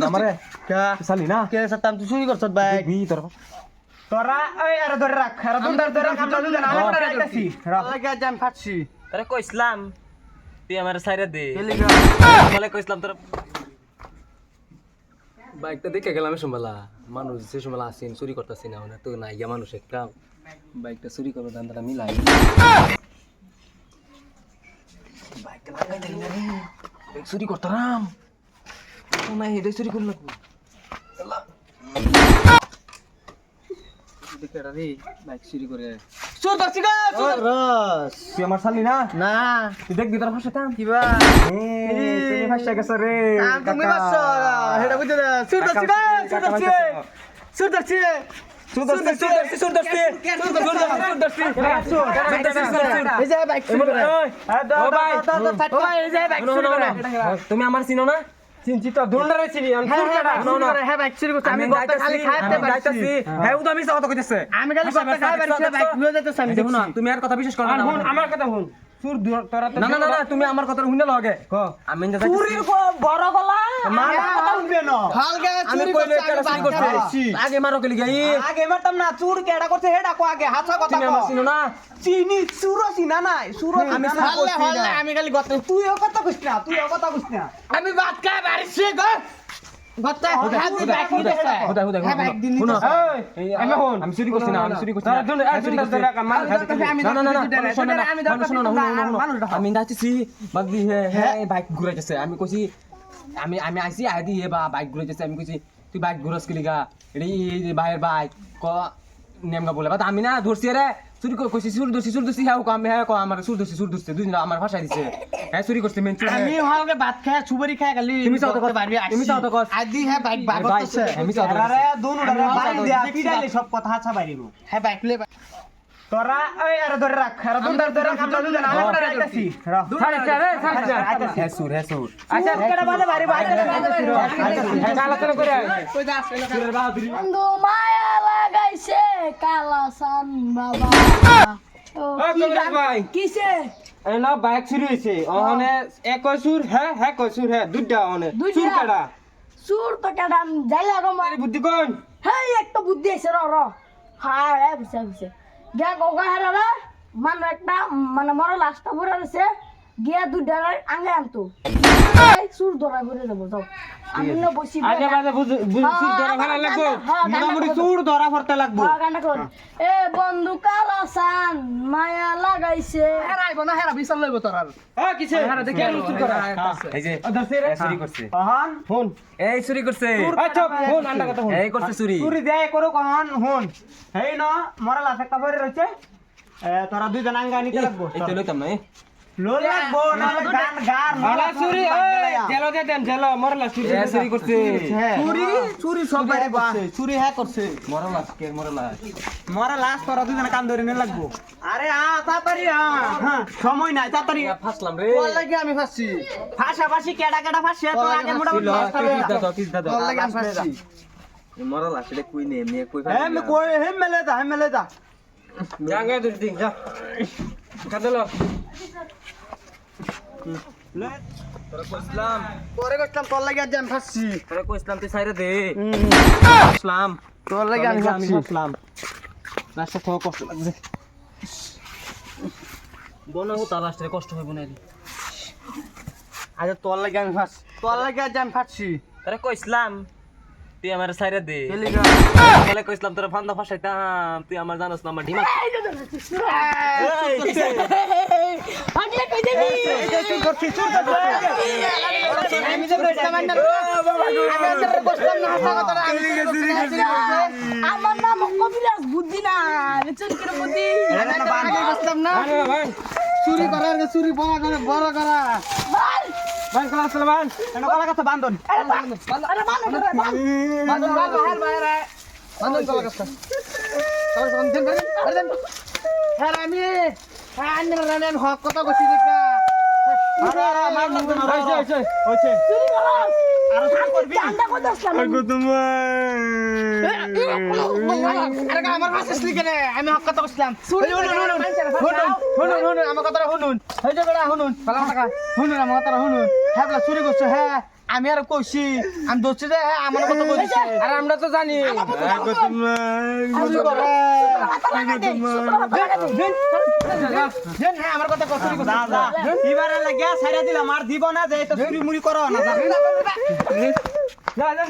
আমারে কে চালি না কে সাতাম তুই চুরি করছত ভাই বি তোর তোরা এই আরে ধরে রাখ আরে ধরে রাখ আমরা দুজন আলে পড়ে রাখতেছি লাগে জাম ফাটছি আরে কইছিলাম তুই আমার সাইরা দে এলিগা বলে কইছিলাম তোর বাইকটা দেখে গেলাম সম্বালা মানুষ যে সম্বালা আসেন চুরি করতেছি না তো নাই গিয়া মানুষ একটা বাইকটা চুরি করবো দান্দাটা মিলাই বাইকটা লাগাই দেয় না রে বাইক চুরি করতাম না হেডে চুরি করে লাগবো দেখে রে বাইক চুরি করে চোর ধরছি গা রস তুই আমার চালি না না তুই দেখবি তোর ফাঁসাতাম কিবা তুমি ফাঁসা গেছো রে তুমি বাস হেডা বুঝে চোর ধরছি গা চোর ধরছি চোর ধরছি এই যে বাইক চুরি করে এই যে বাইক চুরি করে তুমি আমার চিনো না চিনছি তো দুন্ডারে চিনি আমি চুর কাটা হ্যাঁ বাইক চুরি করছি আমি গত খালি খাইতে পারছি হ্যাঁ ও তো আমি কথা কইতেছে আমি খালি গত খাই পারছি বাইক লয়ে যাইতেছ আমি দেখো না তুমি আর কথা বিশ্বাস করো না শুন আমার কথা শুন চুর তোরা তো না না না তুমি আমার কথা শুনে লগে ক আমি যা চুরির বড় গলা মার কথা উঠবে না হালকা আমি চুরি কইলে করছি কেডা চুরি করছে আগে মারো কলি গাই আগে মারতাম না চুর কেডা করছে হেডা কো আগে হাসা কথা তুমি আমার চিনো না চিনি চুরো চিনা নাই চুরো আমি হাললে হাললে আমি খালি গত তুইও কথা কইছ না তুইও কথা কইছ না আমি ভাত খাই পারছি গো গত হাত বাইক নিতে হুদা হুদা হ্যাঁ বাইক দিন শুনো এই আমি শুন আমি চুরি করছি না আমি চুরি করছি তোরা না দুন্ডা ধরে রাখ মার না না না আমি নাচছি বাগদি হে বাইক ঘুরাইতেছে আমি কইছি আমি আমি আইছি আইদি হে বা বাইক ঘুরাইতেছে আমি কইছি তুই বাইক ঘুরাস কি লিগা এডি এই বাইরের বাইক ক নেমগা বলে বাট আমি না ধরছি রে চুরি কইছি চুরি দছি হ্যাঁ আমি হ্যাঁ কো আমার চুরি দছি দুইজন আমার ভাষায় দিছে হ্যাঁ চুরি করতে মেন চুরি আমি হালকা ভাত খাই সুবরি খাই গলি তুমি চাও তো পারবি তুমি চাও তো কস আদি হ্যাঁ বাইক বাগতেছে আমি চাও তো আরে দুনুডা বাড়ি দিয়া পিডালে সব কথা হাসা বাইরিবো হ্যাঁ বাইক লে তোরা এই আরে ধরে রাখ আরে ধরে রাখ আমরা দুজন আলে পড়ে রাখতেছি ছাড় রে ছাড় হ্যাঁ সুর আচ্ছা কেডা বাদে বাড়ি বাইরে চালাচনা করে কই যা আসলে বন্ধু মায়া লাগাইছে কালাসান বাবা ভাই কিসে এই না বাইক চুরি হইছে ওখানে এক কসুর হ্যাঁ কসুর হ্যাঁ দুইটা ওখানে চুর কাটা সুর তো কেডাম যাই লাগো আরে বুদ্ধি কোন হেই একটা বুদ্ধি আছে র হ্যাঁ রে বুঝছে গিয়া গগা হারালা মানে একটা মানে মরা লাস্টটা পড়ে রয়েছে গিয়া দুইটা আঙ্গে আনতো সুর ধরা করে দেবো যাও আমি না বসি আগে বাজে চুর ধরা ফেলা লাগবো মোটামুটি চুর ধরা ফেলতে লাগবো গানা কর এ বন্ধু কালাসান মায়া লাগাইছে হেরাইব না হেরা বিশাল লইব তোর আর হ্যাঁ কিছে দেখি আর চুর করা এই যে ধরছে রে চুরি করছে কহন ফোন এই চুরি করছে আচ্ছা ফোন আন্ডা কথা ফোন এই করছে চুরি চুরি দেয় করো কহন হুন হেই না মরা লাশ একটা পরে রইছে তোরা দুইজন আঙ্গা নিতে লাগবো এই তো লইতাম না লো লাগবো না গান গান আলা চুরি এই জেলো দে দেন জেলো মরলা চুরি এই চুরি করছে চুরি চুরি সব বাইরে করছে চুরি হ্যাঁ করছে মরলাস কে মরলাস মরা লাশ তোরা দুইজন কান ধরে নিয়ে লাগবো আরে তাড়াতাড়ি হ্যাঁ সময় নাই তাড়াতাড়ি ফাসলাম রে তোর লাগি আমি ফাসছি ফাঁসাফাঁসি কেডা ফাঁসে তো আগে মোটামুটি কিস দাদা তোর লাগি আমি ফাসছি মরলাস এটা কই নে মে কই হেম কই হেম মেলে যা জাঙ্গা দুই দিন যা কাদলো তোরা কইছিলাম পরে করতাম তোর লাগি আজ আমি ফাসছি তোরা কইছিলাম তুই সাইরে দে আসলাম তোর লাগি আমি আমি ফাসছি বসলাম রাস্তা তো কষ্ট লাগছে বনাও তা লাস্টে কষ্ট হইব না আজ তোর লাগি আমি ফাস তোর লাগি আজ আমি ফাসছি তোরা কইছিলাম তুই আমার সাইরে দে এলিগা বলে কইছিলাম তোরা ফান্দা ফাসাইতাম তুই আমার জানোস না আমার ঢিমা আগলে কই দেবি আমি যে বসতাম না আমি যে বসতাম না হাসা কথা আমার নাম কবিলাস বুদ্ধি না চুল করে বুদ্ধি আমি বসতাম না আরে ভাই চুরি করার চুরি বড় করা বাল ভাই কলা সালমান এনো কলা কথা বান্ধন আরে বাল বান্দর বাহির বাইরে বান্দর কলা কাছে আর বান্দর আরে দেন হ্যাঁ আমি আন্নে হক কথা কইছি দেখা হইছে চুরি করস আর কি করবি আন্ডা কই দছলাম আরে আমার ভাষা লিখে নে আমি হক কথা কইছিলাম শুনুন আমার কথাটা শুনুন এই যে বেড়া শুনুন ভালো টাকা শুনুন আমার কথাটা শুনুন হ্যাঁ বলা চুরি করছো হ্যাঁ আমি আর কইছি আমি দোষী যে আমার কথা কইছে আর আমরা তো জানি চুরি করে দেন হ্যাঁ আমার কথা কত যা যা এবারে লাগিয়া ছাইরা দিলাম আর দিব না যে তো চুরি মুড়ি করো না যা যা যা